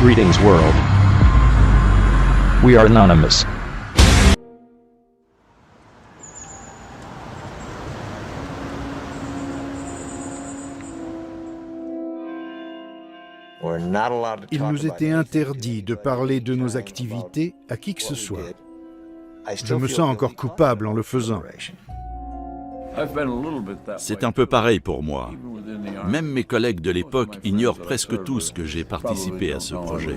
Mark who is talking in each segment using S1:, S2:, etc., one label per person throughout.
S1: Greetings, world. We are anonymous.
S2: Il nous était interdit de parler de nos activités à qui que ce soit. Je me sens encore coupable en le faisant.
S3: C'est un peu pareil pour moi. Même mes collègues de l'époque ignorent presque tous que j'ai participé à ce projet.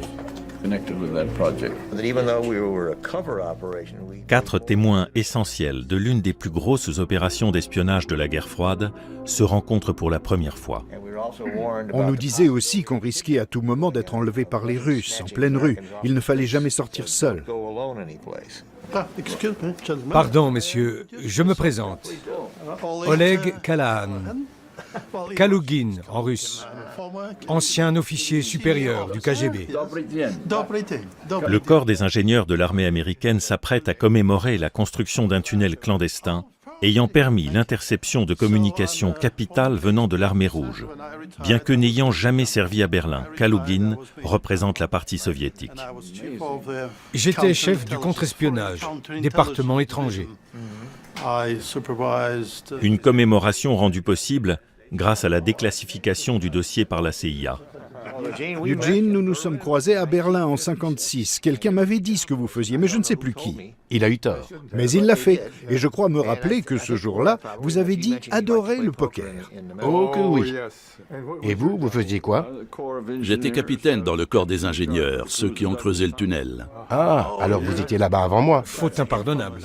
S4: 4 témoins essentiels de l'une des plus grosses opérations d'espionnage de la guerre froide se rencontrent pour la première fois.
S2: On nous disait aussi qu'on risquait à tout moment d'être enlevé par les Russes, en pleine rue. Il ne fallait jamais sortir seul.
S5: Pardon, messieurs, je me présente. Oleg Kalahan, Kalugin en russe, ancien officier supérieur du KGB.
S4: Le corps des ingénieurs de l'armée américaine s'apprête à commémorer la construction d'un tunnel clandestin ayant permis l'interception de communications capitales venant de l'armée rouge. Bien que n'ayant jamais servi à Berlin, Kalugin représente la partie soviétique.
S5: J'étais chef du contre-espionnage, département étranger.
S4: Une commémoration rendue possible grâce à la déclassification du dossier par la CIA.
S2: Eugene, nous nous sommes croisés à Berlin en 1956. Quelqu'un m'avait dit ce que vous faisiez, mais je ne sais plus qui.
S6: Il a eu tort.
S2: Mais il l'a fait. Et je crois me rappeler que ce jour-là, vous avez dit adorer le poker.
S6: Oh que oui. Et vous, vous faisiez quoi?
S3: J'étais capitaine dans le corps des ingénieurs, ceux qui ont creusé le tunnel.
S6: Ah, alors vous étiez là-bas avant moi.
S5: Faute impardonnable.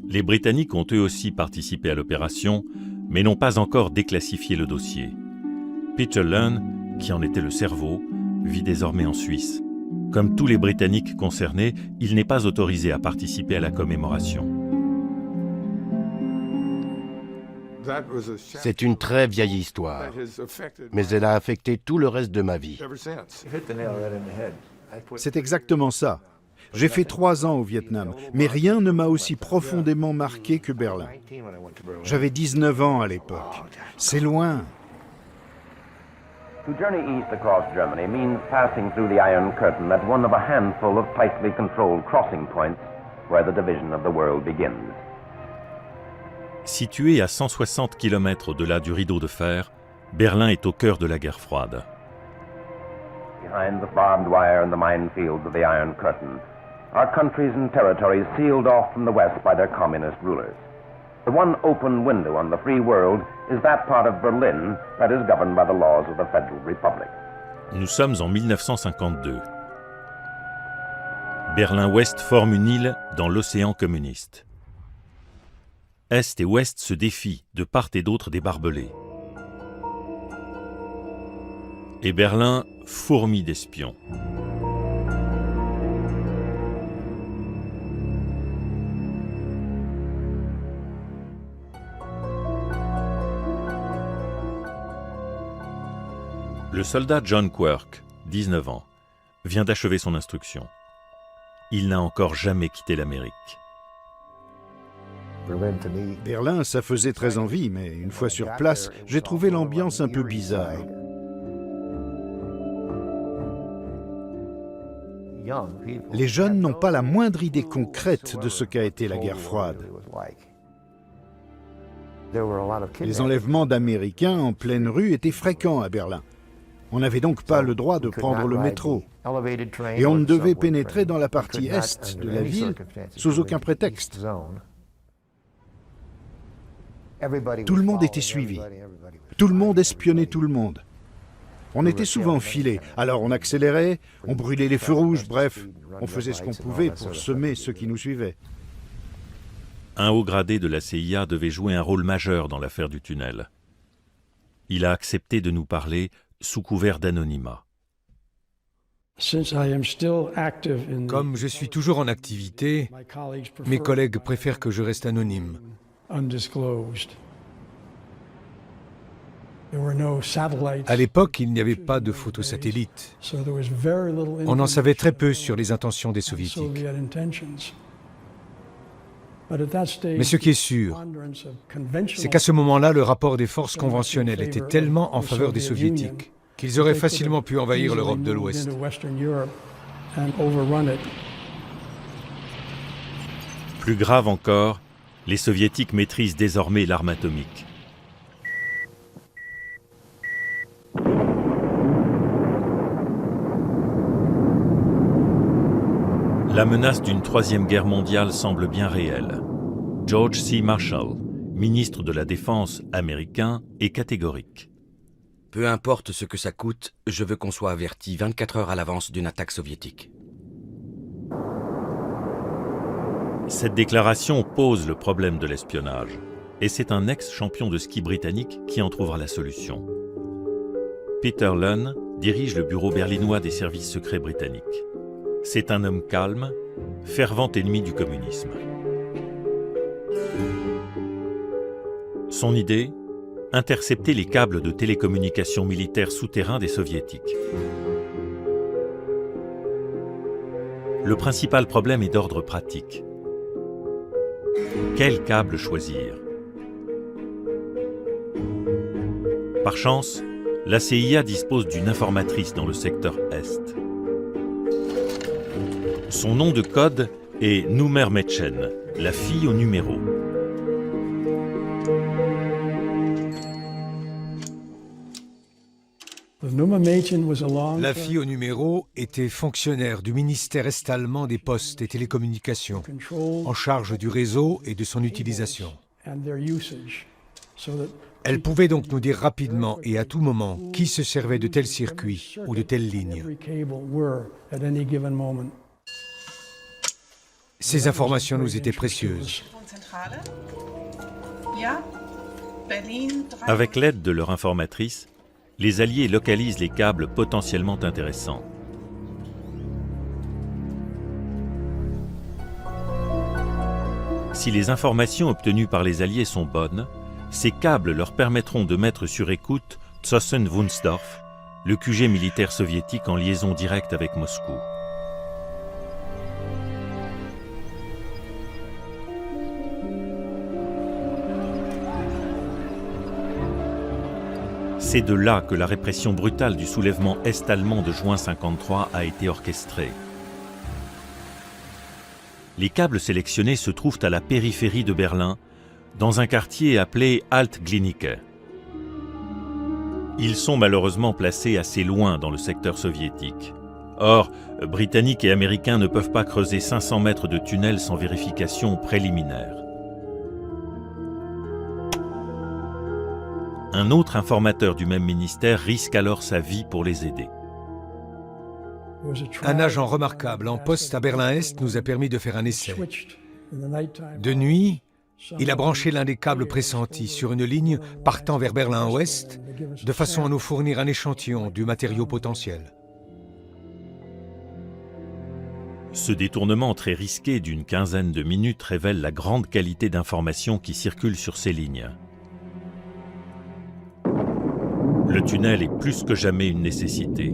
S4: Les Britanniques ont eux aussi participé à l'opération, mais n'ont pas encore déclassifié le dossier. Peter Lunn, qui en était le cerveau, vit désormais en Suisse. Comme tous les Britanniques concernés, il n'est pas autorisé à participer à la commémoration.
S6: C'est une très vieille histoire, mais elle a affecté tout le reste de ma vie.
S2: C'est exactement ça. J'ai fait 3 ans au Vietnam, mais rien ne m'a aussi profondément marqué que Berlin. J'avais 19 ans à l'époque. C'est loin.
S7: To journey east across Germany means passing through the Iron Curtain at one of a handful of tightly controlled crossing points where the division of the world begins.
S4: Situé à 160 km au-delà du rideau de fer, Berlin est au cœur de la guerre froide.
S7: Behind the barbed wire and the minefields of the Iron Curtain are countries and territories sealed off from the West by their communist rulers. The one open window on the free world is that part of Berlin that is governed by the laws of the Federal Republic.
S4: Nous sommes en 1952. Berlin-Ouest forme une île dans l'océan communiste. Est et Ouest se défient de part et d'autre des barbelés. Et Berlin fourmille d'espions. Le soldat John Quirk, 19 ans, vient d'achever son instruction. Il n'a encore jamais quitté l'Amérique.
S2: Berlin, ça faisait très envie, mais une fois sur place, j'ai trouvé l'ambiance un peu bizarre. Les jeunes n'ont pas la moindre idée concrète de ce qu'a été la guerre froide. Les enlèvements d'Américains en pleine rue étaient fréquents à Berlin. On n'avait donc pas le droit de prendre le métro. Et on ne devait pénétrer dans la partie est de la ville sous aucun prétexte. Tout le monde était suivi. Tout le monde espionnait tout le monde. On était souvent filés, alors on accélérait, on brûlait les feux rouges, bref, on faisait ce qu'on pouvait pour semer ceux qui nous suivaient.
S4: Un haut gradé de la CIA devait jouer un rôle majeur dans l'affaire du tunnel. Il a accepté de nous parler sous couvert d'anonymat.
S5: Comme je suis toujours en activité, mes collègues préfèrent que je reste anonyme. À l'époque, il n'y avait pas de photosatellites. On en savait très peu sur les intentions des Soviétiques. Mais ce qui est sûr, c'est qu'à ce moment-là, le rapport des forces conventionnelles était tellement en faveur des Soviétiques qu'ils auraient facilement pu envahir l'Europe de l'Ouest.
S4: Plus grave encore, les Soviétiques maîtrisent désormais l'arme atomique. La menace d'une troisième guerre mondiale semble bien réelle. George C. Marshall, ministre de la Défense américain, est catégorique.
S8: Peu importe ce que ça coûte, je veux qu'on soit averti 24 heures à l'avance d'une attaque soviétique.
S4: Cette déclaration pose le problème de l'espionnage, et c'est un ex-champion de ski britannique qui en trouvera la solution. Peter Lunn dirige le bureau berlinois des services secrets britanniques. C'est un homme calme, fervent ennemi du communisme. Son idée ? Intercepter les câbles de télécommunications militaires souterrains des Soviétiques. Le principal problème est d'ordre pratique. Quel câble choisir ? Par chance, la CIA dispose d'une informatrice dans le secteur Est. Son nom de code est Nummermädchen, la fille au numéro.
S5: La fille au numéro était fonctionnaire du ministère est-allemand des Postes et Télécommunications, en charge du réseau et de son utilisation. Elle pouvait donc nous dire rapidement et à tout moment qui se servait de tel circuit ou de telle ligne. Ces informations nous étaient précieuses.
S4: Avec l'aide de leur informatrice, les Alliés localisent les câbles potentiellement intéressants. Si les informations obtenues par les Alliés sont bonnes, ces câbles leur permettront de mettre sur écoute Zossen-Wunsdorf, le QG militaire soviétique en liaison directe avec Moscou. C'est de là que la répression brutale du soulèvement est-allemand de juin 1953 a été orchestrée. Les câbles sélectionnés se trouvent à la périphérie de Berlin, dans un quartier appelé Alt-Glienicke. Ils sont malheureusement placés assez loin dans le secteur soviétique. Or, Britanniques et Américains ne peuvent pas creuser 500 mètres de tunnel sans vérification préliminaire. Un autre informateur du même ministère risque alors sa vie pour les aider.
S5: Un agent remarquable en poste à Berlin-Est nous a permis de faire un essai. De nuit, il a branché l'un des câbles pressentis sur une ligne partant vers Berlin-Ouest, de façon à nous fournir un échantillon du matériau potentiel.
S4: Ce détournement très risqué d'une quinzaine de minutes révèle la grande qualité d'informations qui circulent sur ces lignes. Le tunnel est plus que jamais une nécessité.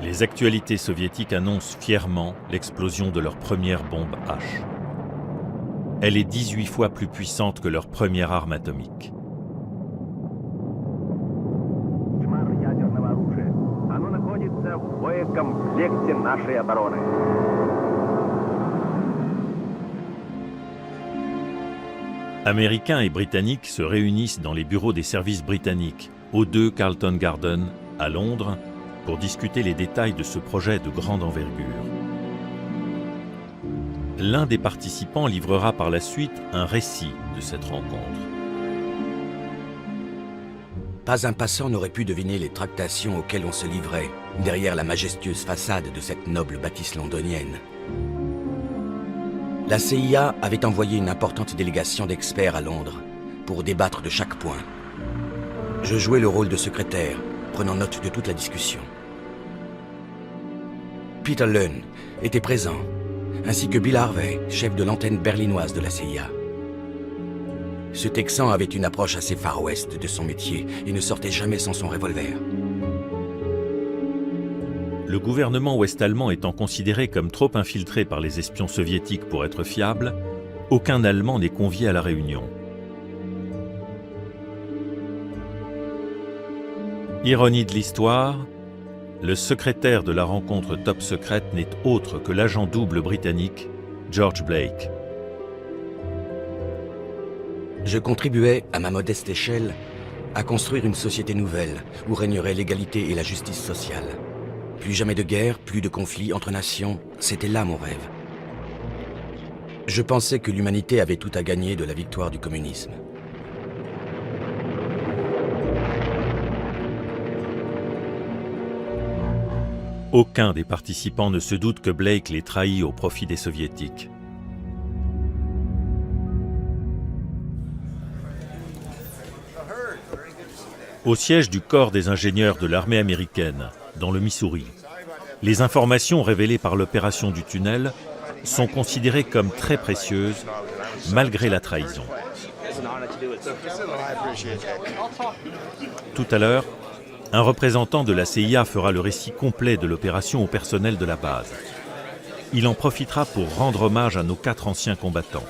S4: Les actualités soviétiques annoncent fièrement l'explosion de leur première bombe H. Elle est 18 fois plus puissante que leur première arme atomique. Américains et Britanniques se réunissent dans les bureaux des services britanniques, au 2 Carlton Garden, à Londres, pour discuter les détails de ce projet de grande envergure. L'un des participants livrera par la suite un récit de cette rencontre.
S8: Pas un passant n'aurait pu deviner les tractations auxquelles on se livrait derrière la majestueuse façade de cette noble bâtisse londonienne. La CIA avait envoyé une importante délégation d'experts à Londres pour débattre de chaque point. Je jouais le rôle de secrétaire, prenant note de toute la discussion. Peter Lunn était présent, ainsi que Bill Harvey, chef de l'antenne berlinoise de la CIA. Ce Texan avait une approche assez Far West de son métier et ne sortait jamais sans son revolver.
S4: Le gouvernement ouest-allemand étant considéré comme trop infiltré par les espions soviétiques pour être fiable, aucun Allemand n'est convié à la réunion. Ironie de l'histoire, le secrétaire de la rencontre top secrète n'est autre que l'agent double britannique George Blake.
S8: Je contribuais, à ma modeste échelle, à construire une société nouvelle où régnerait l'égalité et la justice sociale. Plus jamais de guerre, plus de conflits entre nations, c'était là mon rêve. Je pensais que l'humanité avait tout à gagner de la victoire du communisme.
S4: Aucun des participants ne se doute que Blake les trahit au profit des Soviétiques. Au siège du corps des ingénieurs de l'armée américaine, dans le Missouri, les informations révélées par l'opération du tunnel sont considérées comme très précieuses, malgré la trahison. Tout à l'heure, un représentant de la CIA fera le récit complet de l'opération au personnel de la base. Il en profitera pour rendre hommage à nos 4 anciens combattants.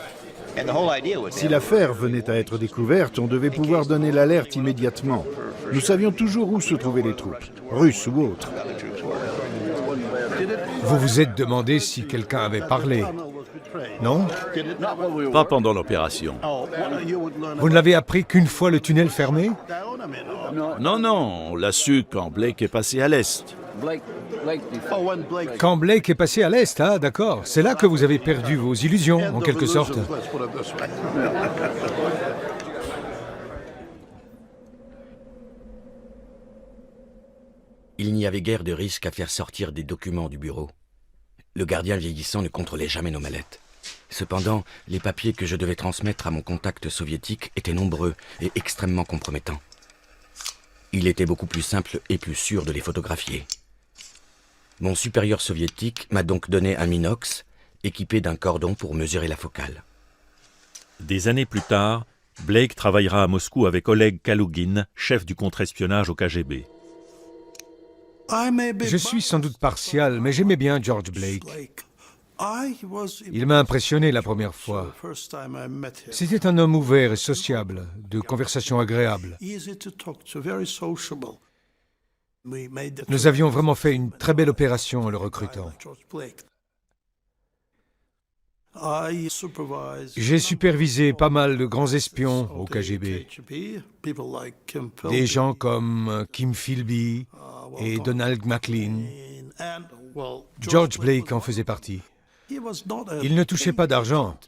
S2: Si l'affaire venait à être découverte, on devait pouvoir donner l'alerte immédiatement. Nous savions toujours où se trouvaient les troupes, russes ou autres.
S5: Vous vous êtes demandé si quelqu'un avait parlé, non?
S3: Pas pendant l'opération.
S5: Vous ne l'avez appris qu'une fois le tunnel fermé?
S3: Non, non, on l'a su quand Blake est passé à l'Est.
S5: Quand Blake est passé à l'Est, ah d'accord. C'est là que vous avez perdu vos illusions, en quelque sorte.
S8: Il n'y avait guère de risque à faire sortir des documents du bureau. Le gardien vieillissant ne contrôlait jamais nos mallettes. Cependant, les papiers que je devais transmettre à mon contact soviétique étaient nombreux et extrêmement compromettants. Il était beaucoup plus simple et plus sûr de les photographier. Mon supérieur soviétique m'a donc donné un minox équipé d'un cordon pour mesurer la focale.
S4: Des années plus tard, Blake travaillera à Moscou avec Oleg Kalugin, chef du contre-espionnage au KGB.
S5: Je suis sans doute partial, mais j'aimais bien George Blake. Il m'a impressionné la première fois. C'était un homme ouvert et sociable, de conversation agréable. Nous avions vraiment fait une très belle opération en le recrutant. J'ai supervisé pas mal de grands espions au KGB. Des gens comme Kim Philby et Donald McLean. George Blake en faisait partie. Il ne touchait pas d'argent.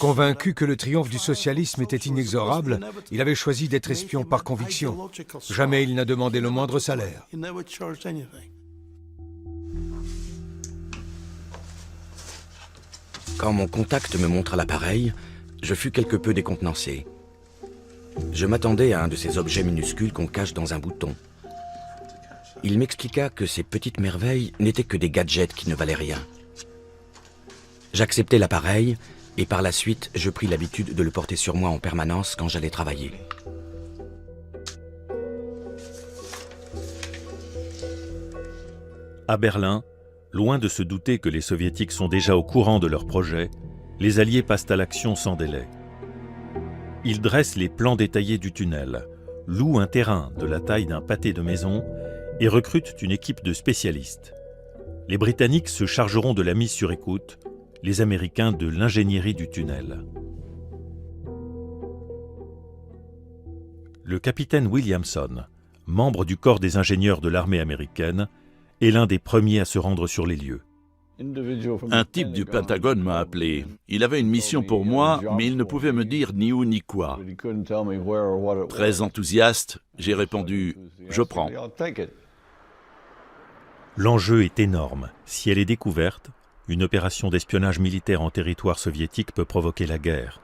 S5: Convaincu que le triomphe du socialisme était inexorable, il avait choisi d'être espion par conviction. Jamais il n'a demandé le moindre salaire.
S8: Quand mon contact me montra l'appareil, je fus quelque peu décontenancé. Je m'attendais à un de ces objets minuscules qu'on cache dans un bouton. Il m'expliqua que ces petites merveilles n'étaient que des gadgets qui ne valaient rien. J'acceptai l'appareil et par la suite, je pris l'habitude de le porter sur moi en permanence quand j'allais travailler.
S4: À Berlin, loin de se douter que les Soviétiques sont déjà au courant de leur projet, les Alliés passent à l'action sans délai. Ils dressent les plans détaillés du tunnel, louent un terrain de la taille d'un pâté de maison et recrutent une équipe de spécialistes. Les Britanniques se chargeront de la mise sur écoute, les Américains de l'ingénierie du tunnel. Le capitaine Williamson, membre du corps des ingénieurs de l'armée américaine, est l'un des premiers à se rendre sur les lieux.
S3: Un type du Pentagone m'a appelé. Il avait une mission pour moi, mais il ne pouvait me dire ni où ni quoi. Très enthousiaste, j'ai répondu « Je prends ».
S4: L'enjeu est énorme. Si elle est découverte, une opération d'espionnage militaire en territoire soviétique peut provoquer la guerre.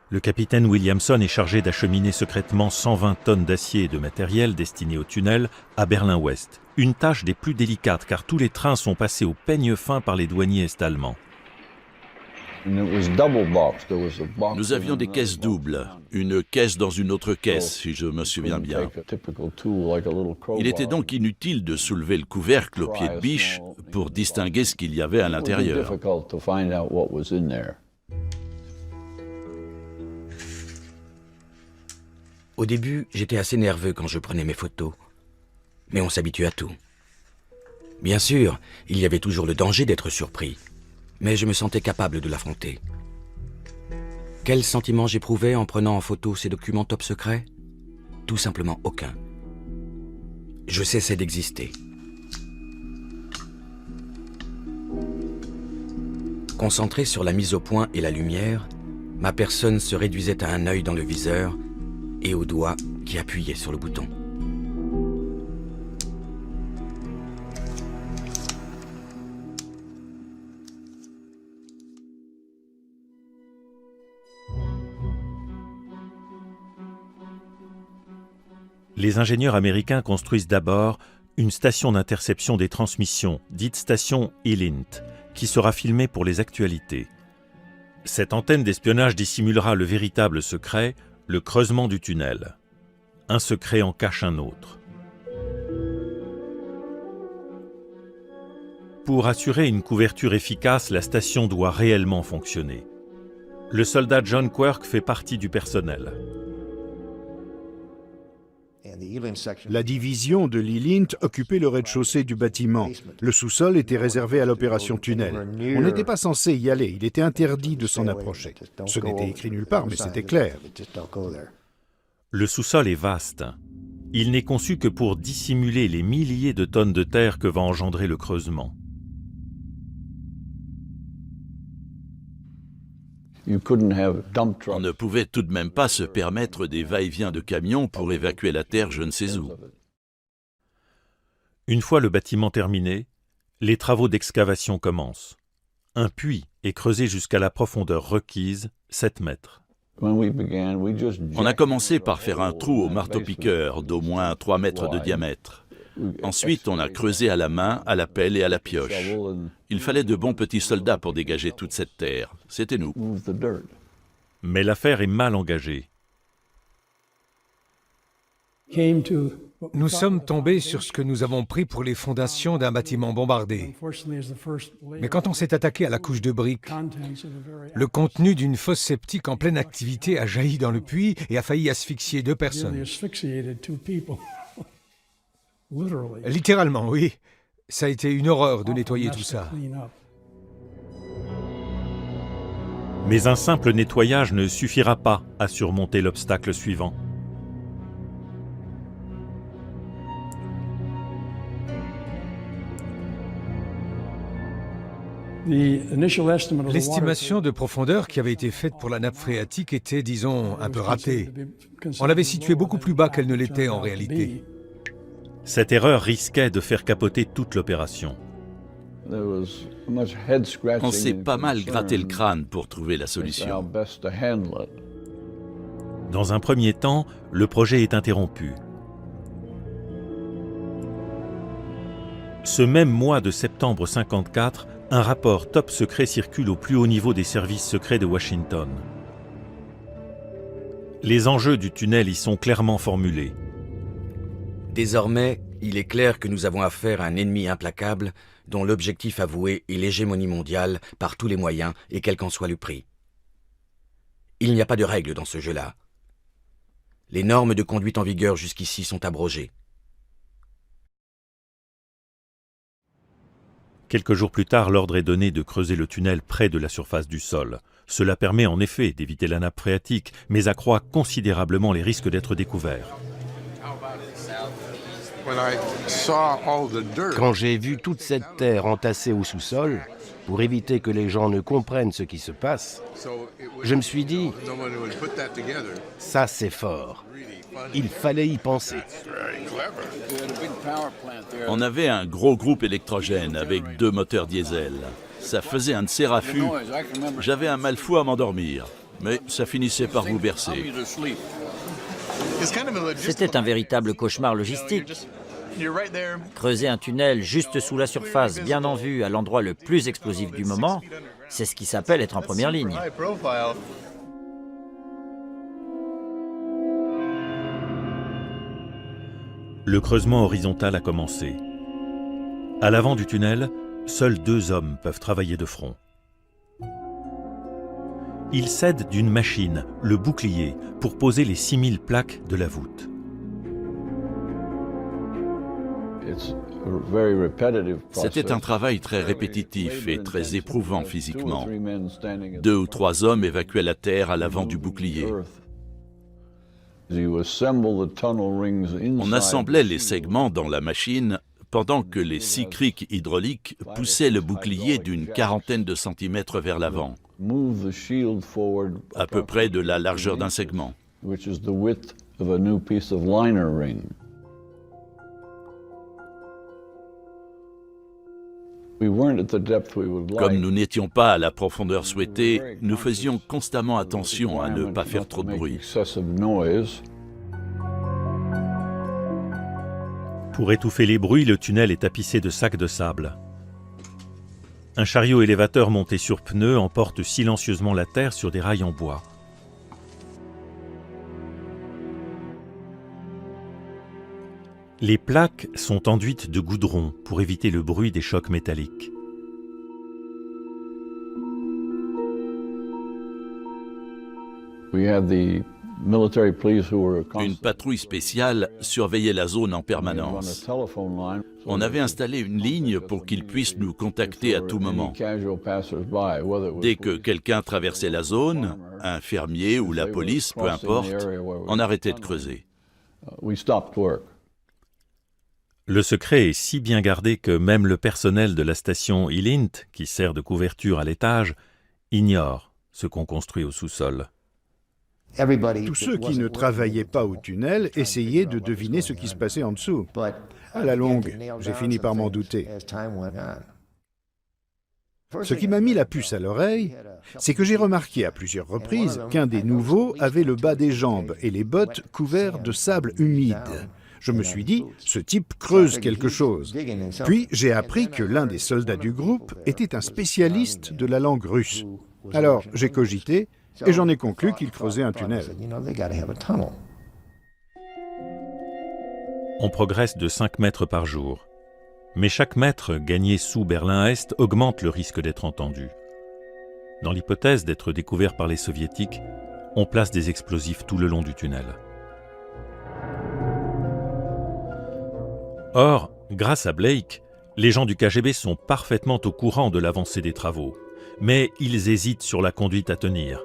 S4: Le capitaine Williamson est chargé d'acheminer secrètement 120 tonnes d'acier et de matériel destiné au tunnel à Berlin-Ouest. Une tâche des plus délicates car tous les trains sont passés au peigne fin par les douaniers est-allemands.
S3: Nous avions des caisses doubles, une caisse dans une autre caisse, si je me souviens bien. Il était donc inutile de soulever le couvercle au pied de biche pour distinguer ce qu'il y avait à l'intérieur.
S8: Au début, j'étais assez nerveux quand je prenais mes photos. Mais on s'habitue à tout. Bien sûr, il y avait toujours le danger d'être surpris, mais je me sentais capable de l'affronter. Quel sentiment j'éprouvais en prenant en photo ces documents top secrets? Tout simplement aucun. Je cessais d'exister. Concentré sur la mise au point et la lumière, ma personne se réduisait à un œil dans le viseur et aux doigts qui appuyaient sur le bouton.
S4: Les ingénieurs américains construisent d'abord une station d'interception des transmissions, dite station ELINT, qui sera filmée pour les actualités. Cette antenne d'espionnage dissimulera le véritable secret, le creusement du tunnel. Un secret en cache un autre. Pour assurer une couverture efficace, la station doit réellement fonctionner. Le soldat John Quirk fait partie du personnel.
S2: La division de l'ELINT occupait le rez-de-chaussée du bâtiment. Le sous-sol était réservé à l'opération tunnel. On n'était pas censé y aller, il était interdit de s'en approcher. Ce n'était écrit nulle part, mais c'était clair.
S4: Le sous-sol est vaste. Il n'est conçu que pour dissimuler les milliers de tonnes de terre que va engendrer le creusement.
S3: On ne pouvait tout de même pas se permettre des va-et-vient de camions pour évacuer la terre je ne sais où.
S4: Une fois le bâtiment terminé, les travaux d'excavation commencent. Un puits est creusé jusqu'à la profondeur requise, 7 mètres.
S3: On a commencé par faire un trou au marteau-piqueur d'au moins 3 mètres de diamètre. Ensuite, on a creusé à la main, à la pelle et à la pioche. Il fallait de bons petits soldats pour dégager toute cette terre. C'était nous.
S4: Mais l'affaire est mal engagée.
S5: Nous sommes tombés sur ce que nous avons pris pour les fondations d'un bâtiment bombardé. Mais quand on s'est attaqué à la couche de briques, le contenu d'une fosse septique en pleine activité a jailli dans le puits et a failli asphyxier 2 personnes. Littéralement, oui. Ça a été une horreur de nettoyer tout ça.
S4: Mais un simple nettoyage ne suffira pas à surmonter l'obstacle suivant. L'estimation de profondeur qui avait été faite pour la nappe phréatique était, disons, un peu ratée. On l'avait située beaucoup plus bas qu'elle ne l'était en réalité. Cette erreur risquait de faire capoter toute l'opération.
S3: On s'est pas mal gratté le crâne pour trouver la solution.
S4: Dans un premier temps, le projet est interrompu. Ce même mois de septembre 1954, un rapport top secret circule au plus haut niveau des services secrets de Washington. Les enjeux du tunnel y sont clairement formulés.
S8: Désormais, il est clair que nous avons affaire à un ennemi implacable dont l'objectif avoué est l'hégémonie mondiale par tous les moyens et quel qu'en soit le prix. Il n'y a pas de règles dans ce jeu-là. Les normes de conduite en vigueur jusqu'ici sont abrogées.
S4: Quelques jours plus tard, l'ordre est donné de creuser le tunnel près de la surface du sol. Cela permet en effet d'éviter la nappe phréatique, mais accroît considérablement les risques d'être découvert.
S6: Quand j'ai vu toute cette terre entassée au sous-sol, pour éviter que les gens ne comprennent ce qui se passe, je me suis dit, ça c'est fort. Il fallait y penser.
S3: On avait un gros groupe électrogène avec 2 moteurs diesel. Ça faisait un de ces raffus. J'avais un mal fou à m'endormir, mais ça finissait par vous bercer.
S9: C'était un véritable cauchemar logistique. Creuser un tunnel juste sous la surface, bien en vue, à l'endroit le plus explosif du moment, c'est ce qui s'appelle être en première ligne.
S4: Le creusement horizontal a commencé. À l'avant du tunnel, seuls 2 hommes peuvent travailler de front. il s'aide d'une machine, le bouclier, pour poser les 6000 plaques de la voûte.
S3: C'était un travail très répétitif et très éprouvant physiquement. 2 ou 3 hommes évacuaient la terre à l'avant du bouclier. On assemblait les segments dans la machine pendant que les 6 crics hydrauliques poussaient le bouclier d'une 40aine de centimètres vers l'avant, à peu près de la largeur d'un segment. Comme nous n'étions pas à la profondeur souhaitée, nous faisions constamment attention à ne pas faire trop de bruit.
S4: Pour étouffer les bruits, le tunnel est tapissé de sacs de sable. Un chariot élévateur monté sur pneus emporte silencieusement la terre sur des rails en bois. Les plaques sont enduites de goudron pour éviter le bruit des chocs métalliques.
S3: Une patrouille spéciale surveillait la zone en permanence. On avait installé une ligne pour qu'ils puissent nous contacter à tout moment. Dès que quelqu'un traversait la zone, un fermier ou la police, peu importe, on arrêtait de creuser.
S4: Le secret est si bien gardé que même le personnel de la station Ilint, qui sert de couverture à l'étage, ignore ce qu'on construit au sous-sol.
S2: Tous ceux qui ne travaillaient pas au tunnel essayaient de deviner ce qui se passait en dessous. À la longue, j'ai fini par m'en douter. Ce qui m'a mis la puce à l'oreille, c'est que j'ai remarqué à plusieurs reprises qu'un des nouveaux avait le bas des jambes et les bottes couverts de sable humide. Je me suis dit, ce type creuse quelque chose. Puis j'ai appris que l'un des soldats du groupe était un spécialiste de la langue russe. Alors j'ai cogité et j'en ai conclu qu'il creusait un tunnel.
S4: On progresse de 5 mètres par jour. Mais chaque mètre gagné sous Berlin-Est augmente le risque d'être entendu. Dans l'hypothèse d'être découvert par les Soviétiques, on place des explosifs tout le long du tunnel. Or, grâce à Blake, les gens du KGB sont parfaitement au courant de l'avancée des travaux, mais ils hésitent sur la conduite à tenir.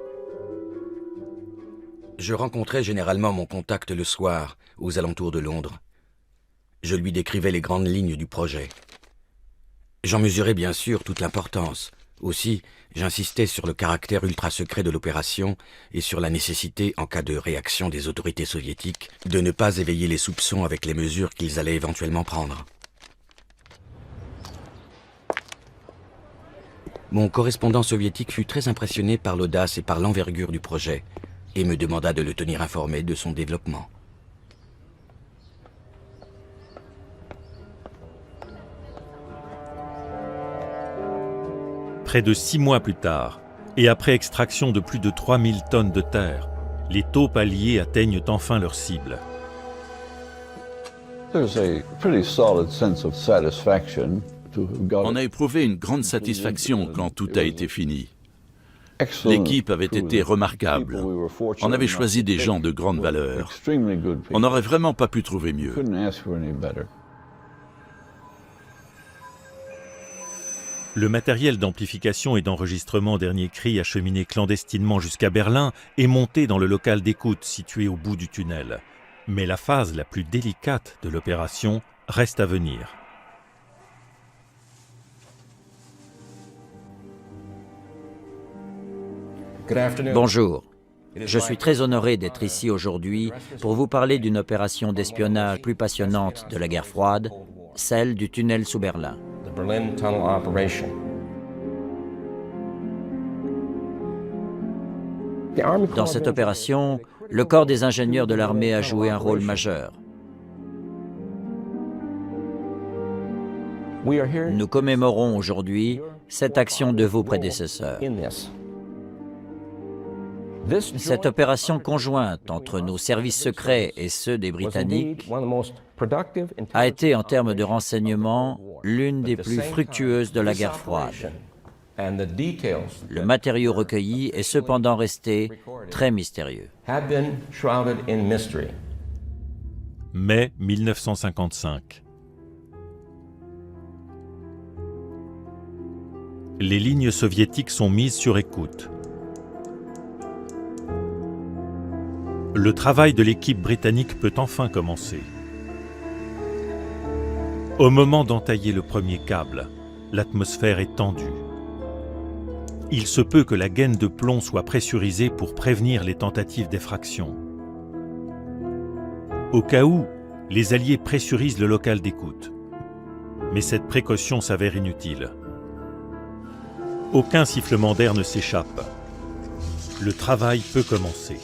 S8: Je rencontrais généralement mon contact le soir, aux alentours de Londres. Je lui décrivais les grandes lignes du projet. J'en mesurais bien sûr toute l'importance. Aussi, j'insistais sur le caractère ultra-secret de l'opération et sur la nécessité, en cas de réaction des autorités soviétiques, de ne pas éveiller les soupçons avec les mesures qu'ils allaient éventuellement prendre. Mon correspondant soviétique fut très impressionné par l'audace et par l'envergure du projet et me demanda de le tenir informé de son développement.
S4: Près de 6 mois plus tard, et après extraction de plus de 3000 tonnes de terre, les taupes alliées atteignent enfin leur cible.
S3: On a éprouvé une grande satisfaction quand tout a été fini. L'équipe avait été remarquable. On avait choisi des gens de grande valeur. On n'aurait vraiment pas pu trouver mieux.
S4: Le matériel d'amplification et d'enregistrement dernier cri acheminé clandestinement jusqu'à Berlin est monté dans le local d'écoute situé au bout du tunnel. Mais la phase la plus délicate de l'opération reste à venir.
S9: Bonjour. Je suis très honoré d'être ici aujourd'hui pour vous parler d'une opération d'espionnage plus passionnante de la guerre froide, celle du tunnel sous Berlin. Dans cette opération, le corps des ingénieurs de l'armée a joué un rôle majeur. Nous commémorons aujourd'hui cette action de vos prédécesseurs. Cette opération conjointe entre nos services secrets et ceux des Britanniques a été, en termes de renseignement, l'une des plus fructueuses de la guerre froide. Le matériau recueilli est cependant resté très mystérieux.
S4: Mai 1955. Les lignes soviétiques sont mises sur écoute. Le travail de l'équipe britannique peut enfin commencer. Au moment d'entailler le premier câble, l'atmosphère est tendue. Il se peut que la gaine de plomb soit pressurisée pour prévenir les tentatives d'effraction. Au cas où, les Alliés pressurisent le local d'écoute. Mais cette précaution s'avère inutile. Aucun sifflement d'air ne s'échappe. Le travail peut commencer.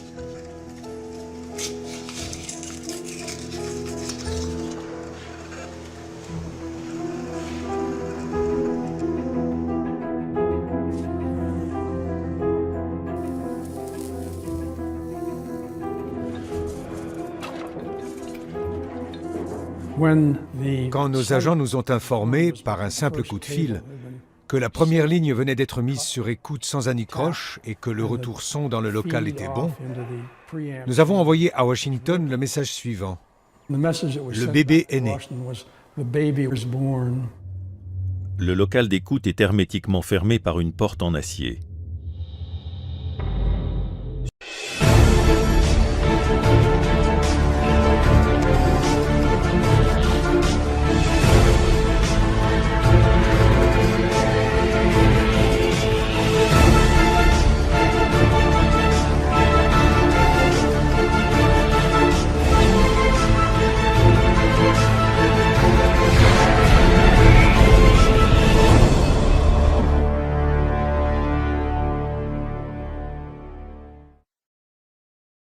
S5: Quand nos agents nous ont informés, par un simple coup de fil, que la première ligne venait d'être mise sur écoute sans anicroche et que le retour son dans le local était bon, nous avons envoyé à Washington le message suivant. Le bébé est né.
S4: Le local d'écoute est hermétiquement fermé par une porte en acier.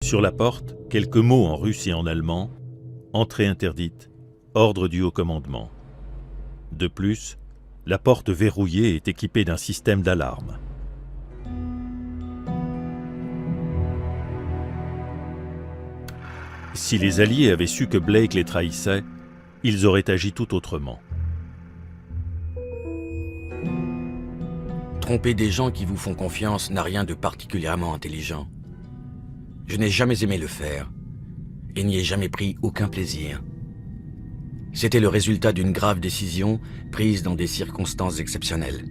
S4: Sur la porte, quelques mots en russe et en allemand, entrée interdite, ordre du haut commandement. De plus, la porte verrouillée est équipée d'un système d'alarme. Si les Alliés avaient su que Blake les trahissait, ils auraient agi tout autrement.
S8: Tromper des gens qui vous font confiance n'a rien de particulièrement intelligent. Je n'ai jamais aimé le faire et n'y ai jamais pris aucun plaisir. C'était le résultat d'une grave décision prise dans des circonstances exceptionnelles.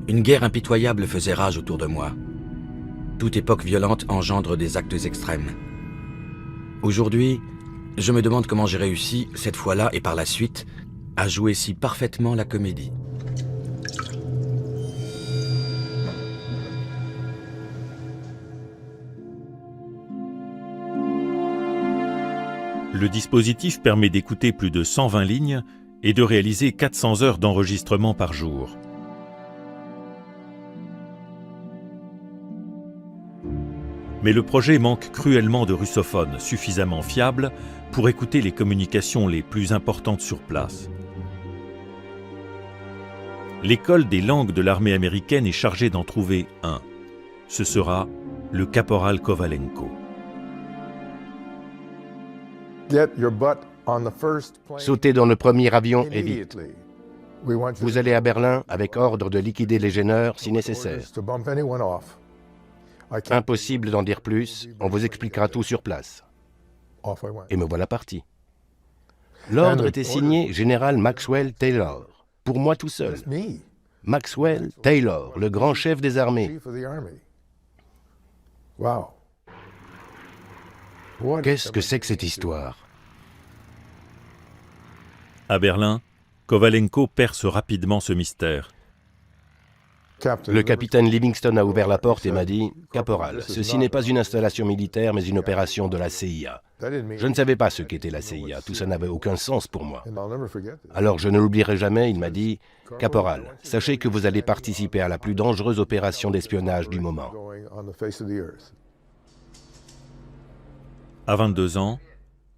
S8: Une guerre impitoyable faisait rage autour de moi. Toute époque violente engendre des actes extrêmes. Aujourd'hui, je me demande comment j'ai réussi, cette fois-là et par la suite, à jouer si parfaitement la comédie.
S4: Le dispositif permet d'écouter plus de 120 lignes et de réaliser 400 heures d'enregistrement par jour. Mais le projet manque cruellement de russophones suffisamment fiables pour écouter les communications les plus importantes sur place. L'école des langues de l'armée américaine est chargée d'en trouver un. Ce sera le caporal Kovalenko.
S6: Sautez dans le premier avion et vite. Vous allez à Berlin avec ordre de liquider les gêneurs si nécessaire. Impossible d'en dire plus, on vous expliquera tout sur place. Et me voilà parti. L'ordre était signé Général Maxwell Taylor, pour moi tout seul. Maxwell Taylor, le grand chef des armées. Qu'est-ce que c'est que cette histoire?
S4: À Berlin, Kovalenko perce rapidement ce mystère.
S6: Le capitaine Livingston a ouvert la porte et m'a dit « Caporal, ceci n'est pas une installation militaire, mais une opération de la CIA. » Je ne savais pas ce qu'était la CIA, tout ça n'avait aucun sens pour moi. Alors je ne l'oublierai jamais, il m'a dit « Caporal, sachez que vous allez participer à la plus dangereuse opération d'espionnage du moment. »
S4: À 22 ans,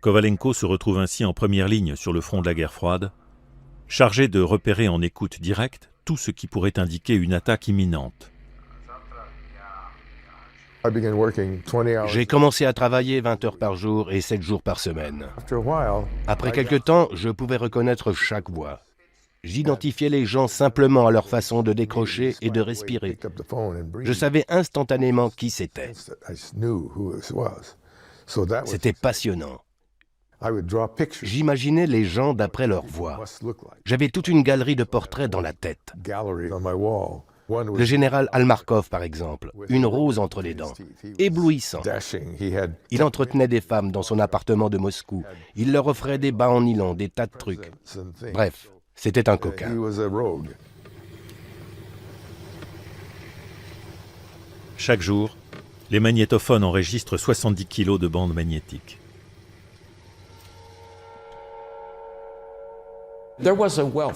S4: Kovalenko se retrouve ainsi en première ligne sur le front de la guerre froide, chargé de repérer en écoute directe tout ce qui pourrait indiquer une attaque imminente.
S6: J'ai commencé à travailler 20 heures par jour et 7 jours par semaine. Après quelque temps, je pouvais reconnaître chaque voix. J'identifiais les gens simplement à leur façon de décrocher et de respirer. Je savais instantanément qui c'était. C'était passionnant. J'imaginais les gens d'après leur voix. J'avais toute une galerie de portraits dans la tête. Le général Almarkov, par exemple, une rose entre les dents, éblouissant. Il entretenait des femmes dans son appartement de Moscou. Il leur offrait des bas en nylon, des tas de trucs. Bref, c'était un coquin.
S4: Chaque jour, les magnétophones enregistrent 70 kilos de bandes magnétiques.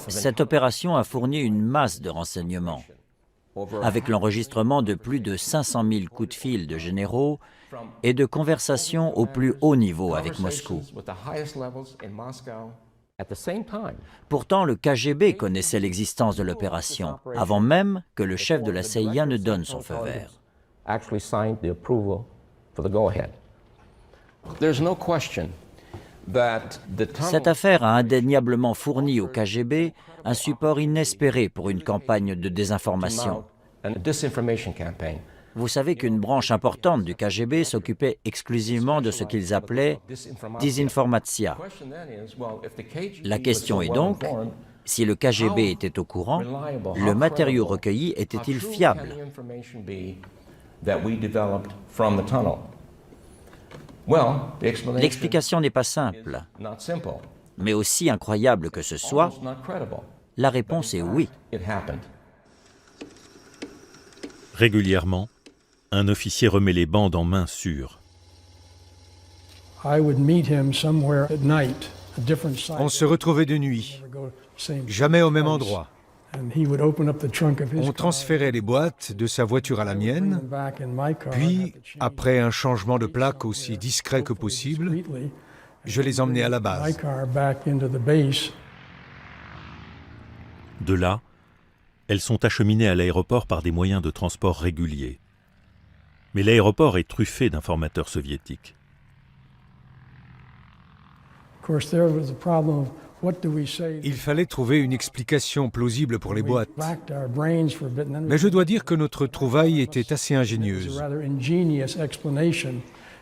S9: Cette opération a fourni une masse de renseignements, avec l'enregistrement de plus de 500 000 coups de fil de généraux et de conversations au plus haut niveau avec Moscou. Pourtant, le KGB connaissait l'existence de l'opération, avant même que le chef de la CIA ne donne son feu vert. Cette affaire a indéniablement fourni au KGB un support inespéré pour une campagne de désinformation. Vous savez qu'une branche importante du KGB s'occupait exclusivement de ce qu'ils appelaient « désinformatia ». La question est donc, si le KGB était au courant, le matériau recueilli était-il fiable ? L'explication n'est pas simple, mais aussi incroyable que ce soit, la réponse est oui.
S4: Régulièrement, un officier remet les bandes en main sûre.
S5: On se retrouvait de nuit, jamais au même endroit. On transférait les boîtes de sa voiture à la mienne, puis, après un changement de plaque aussi discret que possible, je les emmenais à la base.
S4: De là, elles sont acheminées à l'aéroport par des moyens de transport réguliers. Mais l'aéroport est truffé d'informateurs soviétiques.
S5: Il fallait trouver une explication plausible pour les boîtes. Mais je dois dire que notre trouvaille était assez ingénieuse.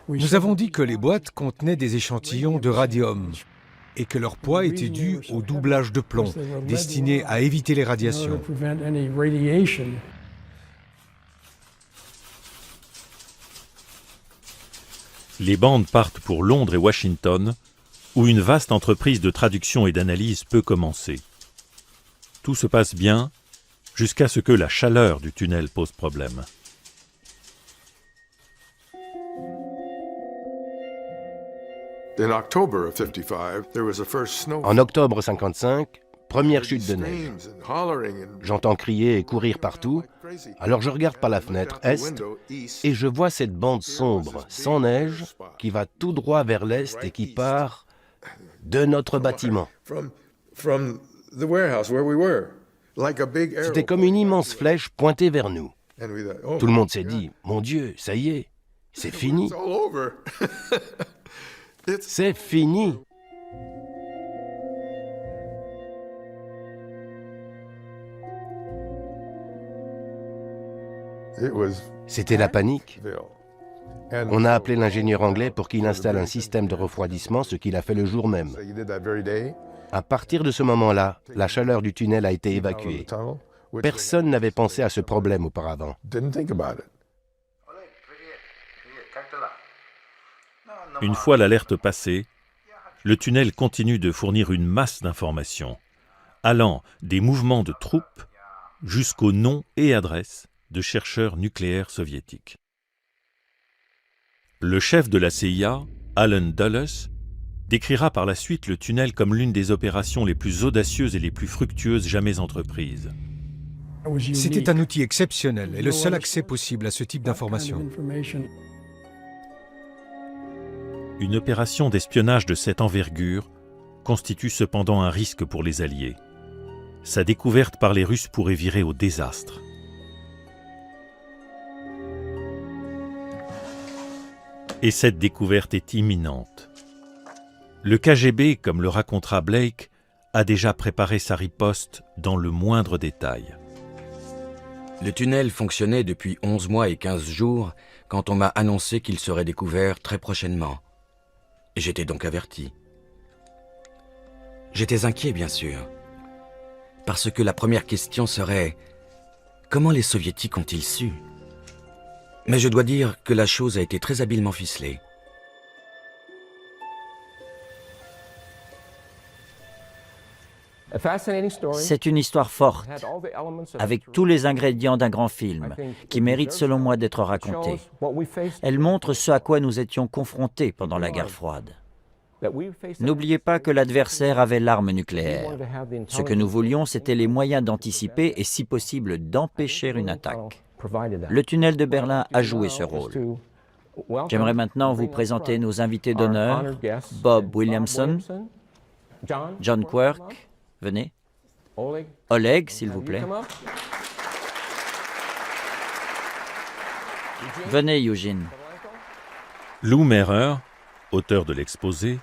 S5: Nous avons dit que les boîtes contenaient des échantillons de radium et que leur poids était dû au doublage de plomb, destiné à éviter les radiations.
S4: Les bandes partent pour Londres et Washington, où une vaste entreprise de traduction et d'analyse peut commencer. Tout se passe bien, jusqu'à ce que la chaleur du tunnel pose problème.
S6: En octobre 1955, première chute de neige. J'entends crier et courir partout, alors je regarde par la fenêtre est et je vois cette bande sombre, sans neige, qui va tout droit vers l'est et qui part de notre bâtiment. C'était comme une immense flèche pointée vers nous. Tout le monde s'est dit, mon Dieu, ça y est, c'est fini. C'est fini. C'était la panique. On a appelé l'ingénieur anglais pour qu'il installe un système de refroidissement, ce qu'il a fait le jour même. À partir de ce moment-là, la chaleur du tunnel a été évacuée. Personne n'avait pensé à ce problème auparavant.
S4: Une fois l'alerte passée, le tunnel continue de fournir une masse d'informations, allant des mouvements de troupes jusqu'aux noms et adresses de chercheurs nucléaires soviétiques. Le chef de la CIA, Allen Dulles, décrira par la suite le tunnel comme l'une des opérations les plus audacieuses et les plus fructueuses jamais entreprises.
S5: C'était un outil exceptionnel et le seul accès possible à ce type d'information.
S4: Une opération d'espionnage de cette envergure constitue cependant un risque pour les Alliés. Sa découverte par les Russes pourrait virer au désastre. Et cette découverte est imminente. Le KGB, comme le racontera Blake, a déjà préparé sa riposte dans le moindre détail.
S8: Le tunnel fonctionnait depuis 11 mois et 15 jours quand on m'a annoncé qu'il serait découvert très prochainement. J'étais donc averti. J'étais inquiet, bien sûr, parce que la première question serait « Comment les Soviétiques ont-ils su ?» Mais je dois dire que la chose a été très habilement ficelée.
S9: C'est une histoire forte, avec tous les ingrédients d'un grand film, qui mérite selon moi d'être raconté. Elle montre ce à quoi nous étions confrontés pendant la guerre froide. N'oubliez pas que l'adversaire avait l'arme nucléaire. Ce que nous voulions, c'était les moyens d'anticiper et, si possible, d'empêcher une attaque. Le tunnel de Berlin a joué ce rôle. J'aimerais maintenant vous présenter nos invités d'honneur, Bob Williamson, John Quirk, venez, Oleg, s'il vous plaît. Venez, Eugene.
S4: Lou Mehrer, auteur de l'exposé,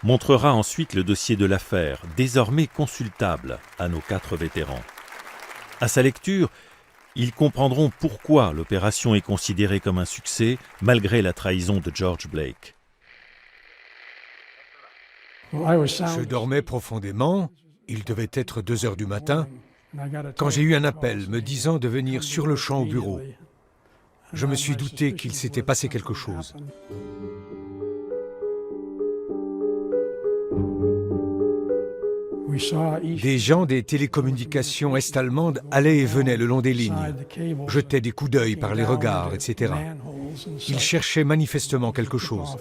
S4: montrera ensuite le dossier de l'affaire, désormais consultable à nos 4 vétérans. À sa lecture, ils comprendront pourquoi l'opération est considérée comme un succès malgré la trahison de George Blake.
S5: Je dormais profondément, il devait être 2 heures du matin, quand j'ai eu un appel me disant de venir sur le champ au bureau. Je me suis douté qu'il s'était passé quelque chose. Des gens des télécommunications est-allemandes allaient et venaient le long des lignes, jetaient des coups d'œil par les regards, etc. Ils cherchaient manifestement quelque chose.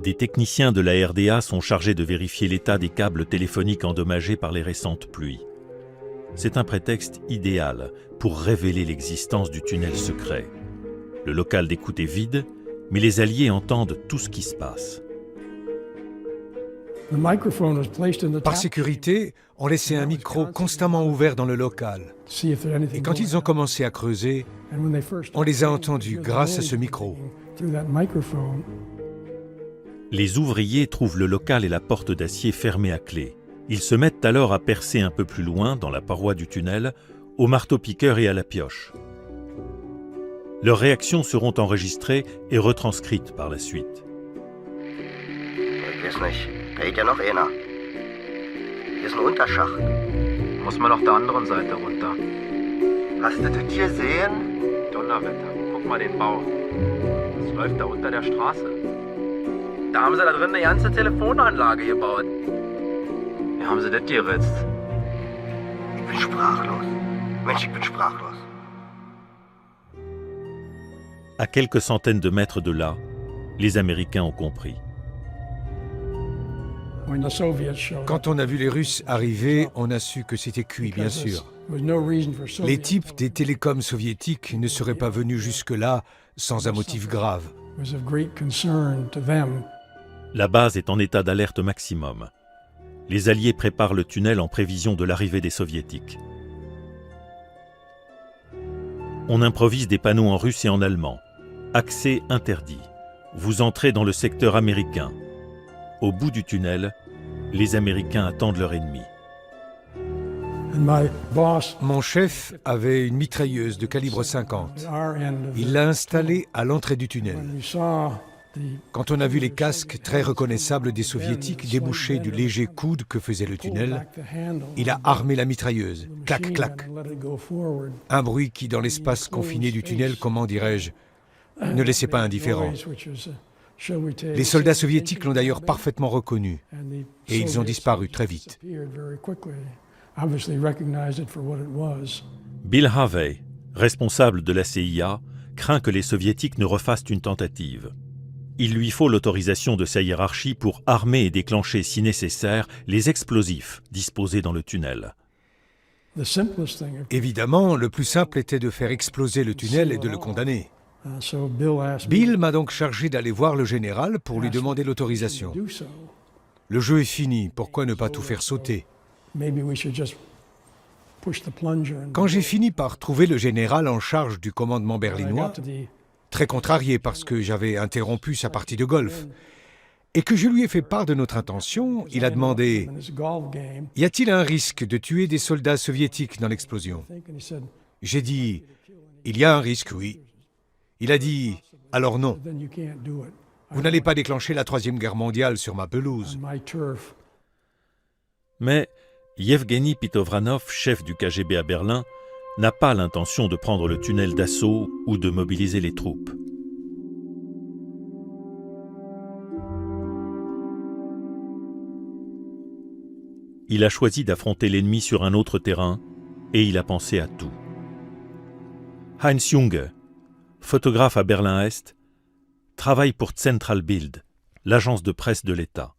S4: Des techniciens de la RDA sont chargés de vérifier l'état des câbles téléphoniques endommagés par les récentes pluies. C'est un prétexte idéal pour révéler l'existence du tunnel secret. Le local d'écoute est vide, mais les Alliés entendent tout ce qui se passe.
S5: Par sécurité, on laissait un micro constamment ouvert dans le local. Et quand ils ont commencé à creuser, on les a entendus grâce à ce micro.
S4: Les ouvriers trouvent le local et la porte d'acier fermés à clé. Ils se mettent alors à percer un peu plus loin, dans la paroi du tunnel, au marteau-piqueur et à la pioche. Leurs réactions seront enregistrées et retranscrites par la suite.
S10: Hier ist ein Unterschacht. Muss man auf der anderen Seite runter. Hast du das gesehen? Donnerwetter, guck mal den Bau. Das läuft da unter der Straße. Da haben sie da drin eine ganze Telefonanlage gebaut. Wie haben sie das geritzt? Ich bin sprachlos. Mensch, ich bin sprachlos.
S4: À quelques centaines de mètres de là, les Américains ont compris.
S5: Quand on a vu les Russes arriver, on a su que c'était cuit, bien sûr. Les types des télécoms soviétiques ne seraient pas venus jusque-là sans un motif grave.
S4: La base est en état d'alerte maximum. Les Alliés préparent le tunnel en prévision de l'arrivée des Soviétiques. On improvise des panneaux en russe et en allemand. Accès interdit. Vous entrez dans le secteur américain. Au bout du tunnel, les Américains attendent leur ennemi.
S5: Mon chef avait une mitrailleuse de calibre 50. Il l'a installée à l'entrée du tunnel. Quand on a vu les casques très reconnaissables des Soviétiques déboucher du léger coude que faisait le tunnel, il a armé la mitrailleuse. Clac, clac. Un bruit qui, dans l'espace confiné du tunnel, comment dirais-je, ne laissait pas indifférent. Les soldats soviétiques l'ont d'ailleurs parfaitement reconnu et ils ont disparu très vite.
S4: Bill Harvey, responsable de la CIA, craint que les Soviétiques ne refassent une tentative. Il lui faut l'autorisation de sa hiérarchie pour armer et déclencher, si nécessaire, les explosifs disposés dans le tunnel.
S5: Évidemment, le plus simple était de faire exploser le tunnel et de le condamner. Bill m'a donc chargé d'aller voir le général pour lui demander l'autorisation. Le jeu est fini, pourquoi ne pas tout faire sauter? Quand j'ai fini par trouver le général en charge du commandement berlinois, très contrarié parce que j'avais interrompu sa partie de golf, et que je lui ai fait part de notre intention, il a demandé « Y a-t-il un risque de tuer des soldats soviétiques dans l'explosion ?» J'ai dit « Il y a un risque, oui. » Il a dit « Alors non. Vous n'allez pas déclencher la Troisième Guerre mondiale sur ma pelouse. »
S4: Mais Yevgeny Pitovranov, chef du KGB à Berlin, n'a pas l'intention de prendre le tunnel d'assaut ou de mobiliser les troupes. Il a choisi d'affronter l'ennemi sur un autre terrain et il a pensé à tout. Heinz Junge, photographe à Berlin-Est, travaille pour Zentralbild, l'agence de presse de l'État.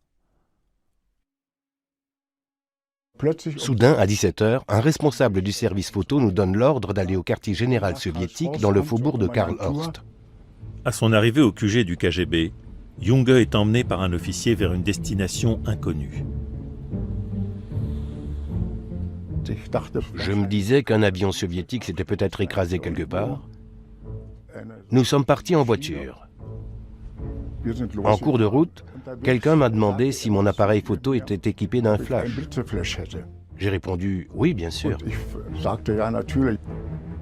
S6: Soudain, à 17h, un responsable du service photo nous donne l'ordre d'aller au quartier général soviétique dans le faubourg de Karl-Horst.
S4: À son arrivée au QG du KGB, Junge est emmené par un officier vers une destination inconnue.
S6: Je me disais qu'un avion soviétique s'était peut-être écrasé quelque part. Nous sommes partis en voiture. En cours de route, quelqu'un m'a demandé si mon appareil photo était équipé d'un flash. J'ai répondu « Oui, bien sûr ».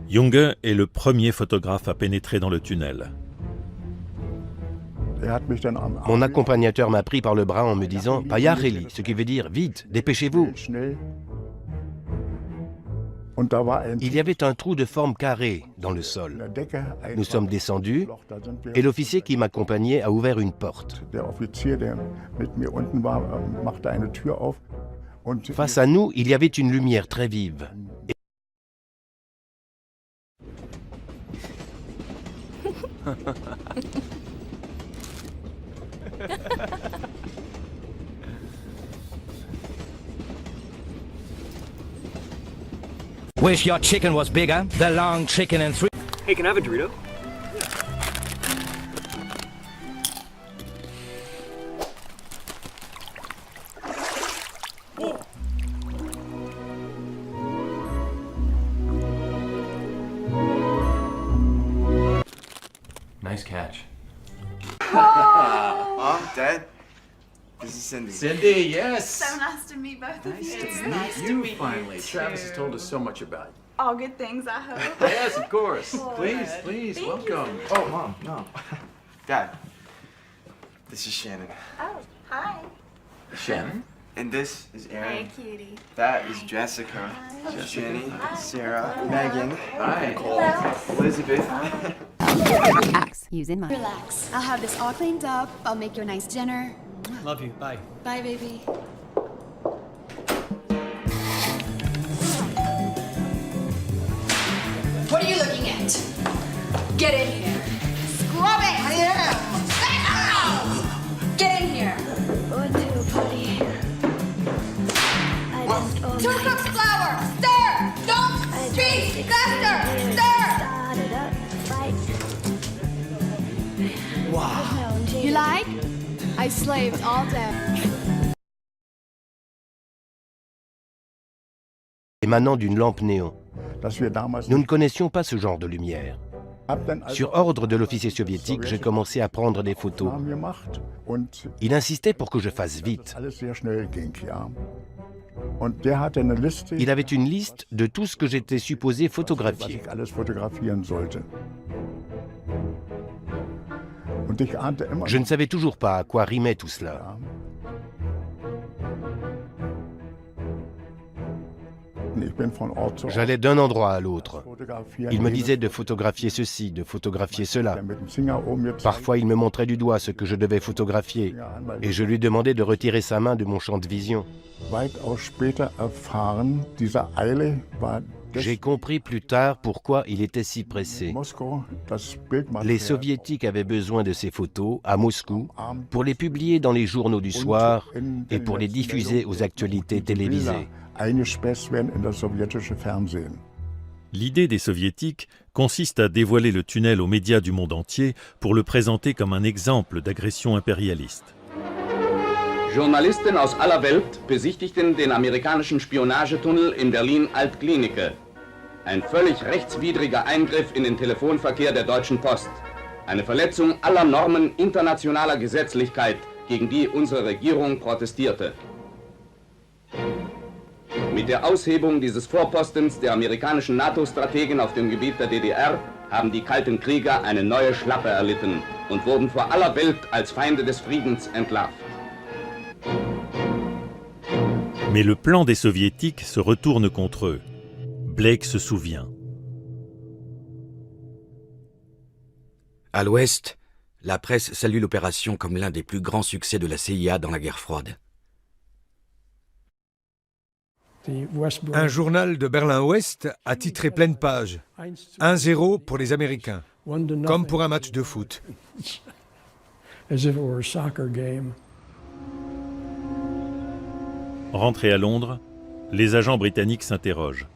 S4: Junge est le premier photographe à pénétrer dans le tunnel.
S6: Mon accompagnateur m'a pris par le bras en me disant « Payareli », ce qui veut dire « Vite, dépêchez-vous ». Il y avait un trou de forme carrée dans le sol. Nous sommes descendus et l'officier qui m'accompagnait a ouvert une porte. Face à nous, il y avait une lumière très vive.
S11: Wish your chicken was bigger, the long chicken and three.
S12: Hey, can I have a Dorito?
S10: Nice catch.
S13: Mom, Dad, this is Cindy.
S10: Cindy, yes!
S14: So nice to meet both of you.
S10: It's nice to meet you finally. Travis has told us so much about you.
S14: All good things, I hope.
S10: Yes, of course.
S14: Good.
S10: Please,
S14: Thank
S10: welcome.
S14: you.
S13: Oh, Mom, no. Dad, this is Shannon.
S14: Oh, hi.
S10: Shannon?
S13: And this is Aaron.
S14: Hey, cutie.
S13: That is Jessica. Jenny, Sarah, Megan,
S10: Hi.
S13: Nicole, Elizabeth.
S15: Relax. Using mine.
S16: Relax. I'll have this all cleaned up. I'll make you a nice dinner.
S12: Love you. Bye.
S16: Bye, baby. What are you looking at? Get in here. Scrub it! Get in here.
S17: What do, buddy?
S16: Two cups flour. Stir. Don't speak. Faster. Stir.
S17: Wow.
S16: You like? I slaved all day.
S6: Émanant d'une lampe néon. Nous ne connaissions pas ce genre de lumière. Sur ordre de l'officier soviétique, j'ai commencé à prendre des photos. Il insistait pour que je fasse vite. Il avait une liste de tout ce que j'étais supposé photographier. Je ne savais toujours pas à quoi rimait tout cela. J'allais d'un endroit à l'autre. Il me disait de photographier ceci, de photographier cela. Parfois, il me montrait du doigt ce que je devais photographier et je lui demandais de retirer sa main de mon champ de vision. J'ai compris plus tard pourquoi il était si pressé. Les Soviétiques avaient besoin de ces photos à Moscou pour les publier dans les journaux du soir et pour les diffuser aux actualités télévisées.
S4: L'idée des Soviétiques consiste à dévoiler le tunnel aux médias du monde entier pour le présenter comme un exemple d'agression impérialiste.
S18: Journalisten aus aller Welt besichtigten den amerikanischen Spionagetunnel in Berlin-Altklinike. Ein völlig rechtswidriger Eingriff in den Telefonverkehr der Deutschen Post. Eine Verletzung aller Normen internationaler Gesetzlichkeit gegen die unsere Regierung protestierte. Mit der Aushebung dieses Vorpostens der amerikanischen NATO-Strategen auf dem Gebiet der DDR haben die kalten Krieger eine neue Schlappe erlitten und wurden vor aller Welt als Feinde des Friedens entlarvt.
S4: Mais le plan des Soviétiques se retourne contre eux. Blake se souvient.
S8: À l'Ouest, la presse salue l'opération comme l'un des plus grands succès de la CIA dans la guerre froide.
S5: Un journal de Berlin-Ouest a titré pleine page « 1-0 pour les Américains », comme pour un match de foot.
S4: Rentrés à Londres, les agents britanniques s'interrogent.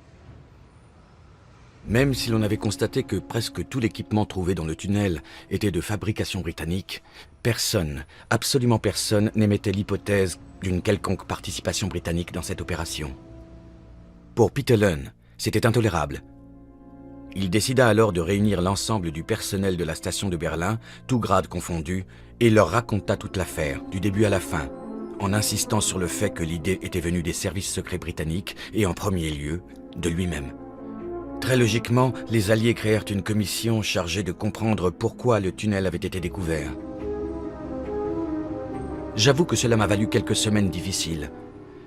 S8: Même si l'on avait constaté que presque tout l'équipement trouvé dans le tunnel était de fabrication britannique, personne, absolument personne, n'émettait l'hypothèse d'une quelconque participation britannique dans cette opération. Pour Peter Lunn, c'était intolérable. Il décida alors de réunir l'ensemble du personnel de la station de Berlin, tous grades confondus, et leur raconta toute l'affaire, du début à la fin, en insistant sur le fait que l'idée était venue des services secrets britanniques et en premier lieu, de lui-même. Très logiquement, les Alliés créèrent une commission chargée de comprendre pourquoi le tunnel avait été découvert. J'avoue que cela m'a valu quelques semaines difficiles,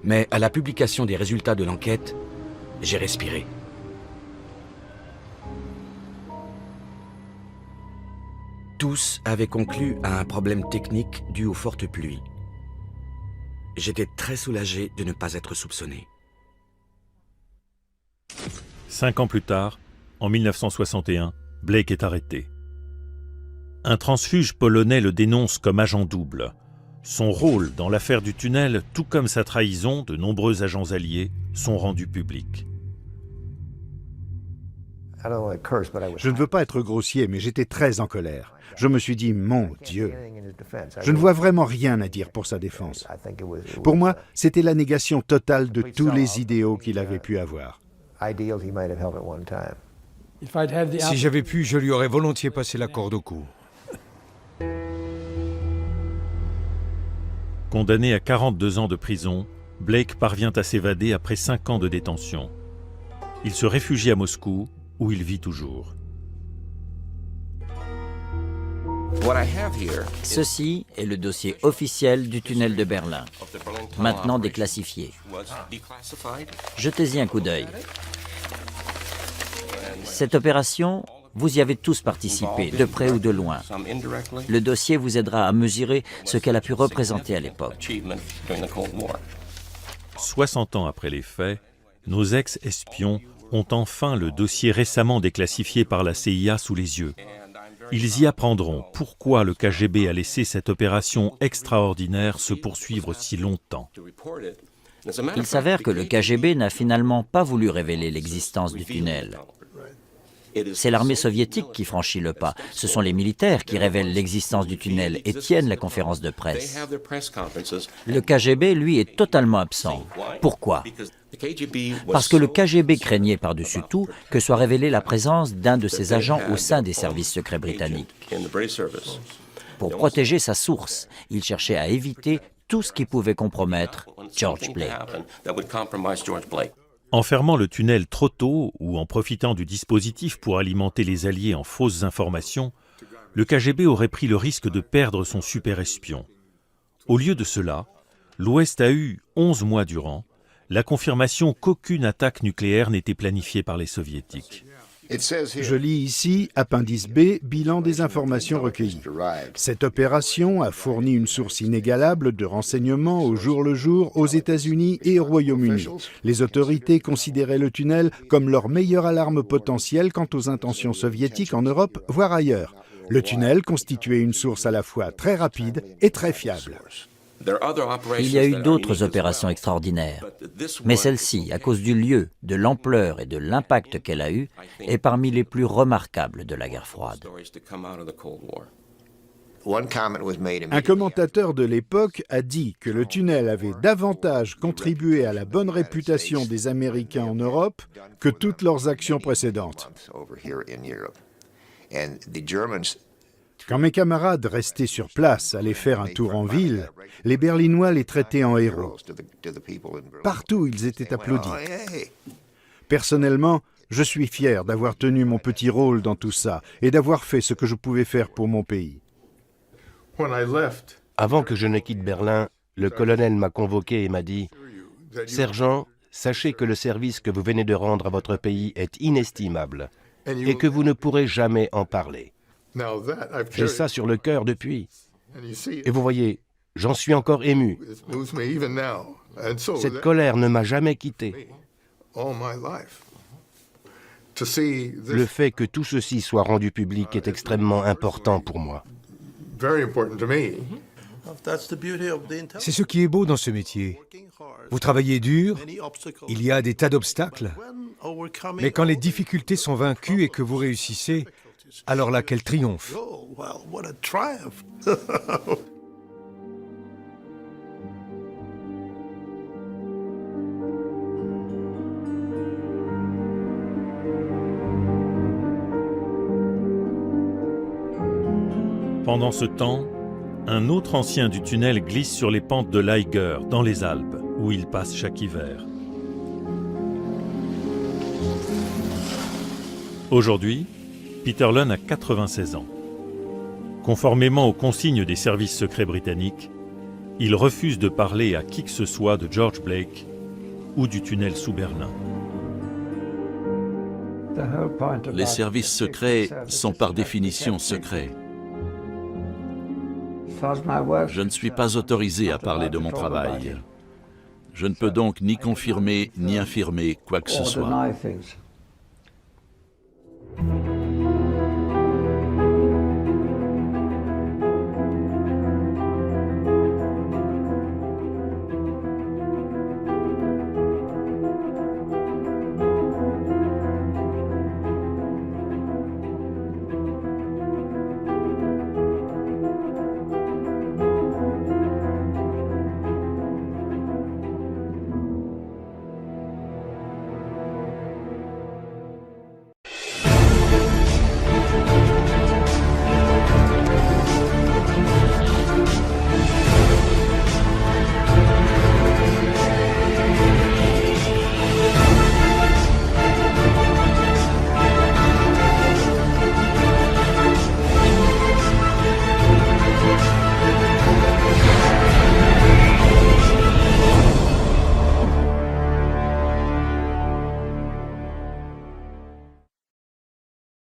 S8: mais à la publication des résultats de l'enquête, j'ai respiré. Tous avaient conclu à un problème technique dû aux fortes pluies. J'étais très soulagé de ne pas être soupçonné.
S4: 5 ans plus tard, en 1961, Blake est arrêté. Un transfuge polonais le dénonce comme agent double. Son rôle dans l'affaire du tunnel, tout comme sa trahison de nombreux agents alliés, sont rendus publics.
S2: Je ne veux pas être grossier, mais j'étais très en colère. Je me suis dit, mon Dieu, je ne vois vraiment rien à dire pour sa défense. Pour moi, c'était la négation totale de tous les idéaux qu'il avait pu avoir.
S5: Si j'avais pu, je lui aurais volontiers passé la corde au cou.
S4: Condamné à 42 ans de prison, Blake parvient à s'évader après 5 ans de détention. Il se réfugie à Moscou, où il vit toujours.
S9: Ceci est le dossier officiel du tunnel de Berlin, maintenant déclassifié. Jetez-y un coup d'œil. Cette opération, vous y avez tous participé, de près ou de loin. Le dossier vous aidera à mesurer ce qu'elle a pu représenter à l'époque.
S4: 60 ans après les faits, nos ex-espions ont enfin le dossier récemment déclassifié par la CIA sous les yeux. Ils y apprendront pourquoi le KGB a laissé cette opération extraordinaire se poursuivre si longtemps.
S9: Il s'avère que le KGB n'a finalement pas voulu révéler l'existence du tunnel. C'est l'armée soviétique qui franchit le pas. Ce sont les militaires qui révèlent l'existence du tunnel et tiennent la conférence de presse. Le KGB, lui, est totalement absent. Pourquoi ? Parce que le KGB craignait par-dessus tout que soit révélée la présence d'un de ses agents au sein des services secrets britanniques. Pour protéger sa source, il cherchait à éviter tout ce qui pouvait compromettre George Blake.
S4: En fermant le tunnel trop tôt ou en profitant du dispositif pour alimenter les Alliés en fausses informations, le KGB aurait pris le risque de perdre son super-espion. Au lieu de cela, l'Ouest a eu, 11 mois durant, la confirmation qu'aucune attaque nucléaire n'était planifiée par les Soviétiques.
S2: Je lis ici, appendice B, bilan des informations recueillies. Cette opération a fourni une source inégalable de renseignements au jour le jour aux États-Unis et au Royaume-Uni. Les autorités considéraient le tunnel comme leur meilleure alarme potentielle quant aux intentions soviétiques en Europe, voire ailleurs. Le tunnel constituait une source à la fois très rapide et très fiable.
S9: Il y a eu d'autres opérations extraordinaires, mais celle-ci, à cause du lieu, de l'ampleur et de l'impact qu'elle a eu, est parmi les plus remarquables de la guerre froide.
S2: Un commentateur de l'époque a dit que le tunnel avait davantage contribué à la bonne réputation des Américains en Europe que toutes leurs actions précédentes. Quand mes camarades restés sur place allaient faire un tour en ville, les Berlinois les traitaient en héros. Partout, ils étaient applaudis. Personnellement, je suis fier d'avoir tenu mon petit rôle dans tout ça et d'avoir fait ce que je pouvais faire pour mon pays.
S6: Avant que je ne quitte Berlin, le colonel m'a convoqué et m'a dit « Sergent, sachez que le service que vous venez de rendre à votre pays est inestimable et que vous ne pourrez jamais en parler. J'ai ça sur le cœur depuis. Et vous voyez, j'en suis encore ému. Cette colère ne m'a jamais quitté. Le fait que tout ceci soit rendu public est extrêmement important pour moi. »
S5: C'est ce qui est beau dans ce métier. Vous travaillez dur, il y a des tas d'obstacles, mais quand les difficultés sont vaincues et que vous réussissez, alors là, quel triomphe!
S4: Pendant ce temps, un autre ancien du tunnel glisse sur les pentes de l'Eiger, dans les Alpes, où il passe chaque hiver. Aujourd'hui, Peterlon a 96 ans. Conformément aux consignes des services secrets britanniques, il refuse de parler à qui que ce soit de George Blake ou du tunnel sous Berlin.
S3: Les services secrets sont par définition secrets. Je ne suis pas autorisé à parler de mon travail. Je ne peux donc ni confirmer ni infirmer quoi que ce soit.